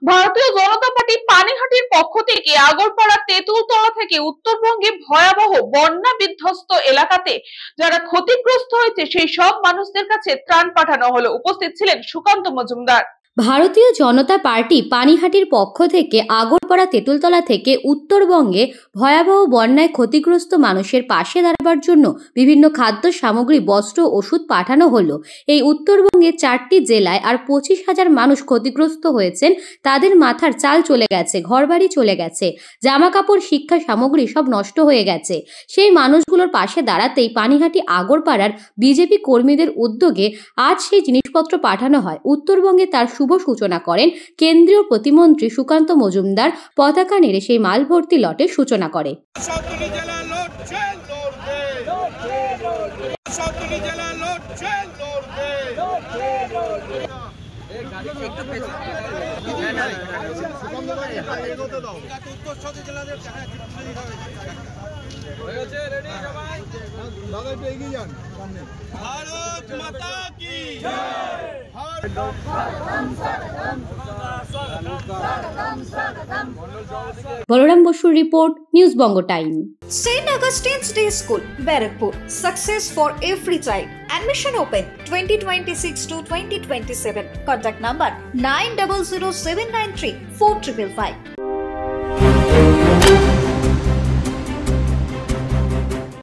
ভারতীয় জনতা পার্টি পানিহাটির পক্ষ থেকে আগরপাড়া তেঁতুলতলা থেকে উত্তরবঙ্গে ভয়াবহ বন্যা বিধ্বস্ত এলাকাতে যারা ক্ষতিগ্রস্ত হয়েছে সেই সব মানুষদের কাছে ত্রাণ পাঠানো হলো। উপস্থিত ছিলেন সুকান্ত মজুমদার। ভারতীয় জনতা পার্টি পানিহাটির পক্ষ থেকে আগরপাড়া তেঁতুলতলা থেকে উত্তরবঙ্গে ভয়াবহ বন্যায় ক্ষতিগ্রস্ত মানুষের পাশে দাঁড়াবার জন্য বিভিন্ন খাদ্য সামগ্রী, বস্ত্র, ওষুধ পাঠানো হলো। এই উত্তরবঙ্গে 4টি জেলায় আর 25,000 মানুষ ক্ষতিগ্রস্ত হয়েছেন। তাদের মাথার চাল চলে গেছে, ঘরবাড়ি চলে গেছে, জামা কাপড়, শিক্ষা সামগ্রী সব নষ্ট হয়ে গেছে। সেই মানুষগুলোর পাশে দাঁড়াতেই পানিহাটি আগরপাড়ার বিজেপি কর্মীদের উদ্যোগে আজ সেই জিনিসপত্র পাঠানো হয়। উত্তরবঙ্গে তার শুভ সূচনা করেন কেন্দ্রীয় প্রতিমন্ত্রী সুকান্ত মজুমদার। পতাকা নেড়ে সেই মাল ভর্তি লটের সূচনা করে। भारत माता की বলরাম বসুর report, news Banga time. St. Augustine's Day School, Barakpur. Success for every child. Admission open 2026 to 2027. Contact number 900793 4555.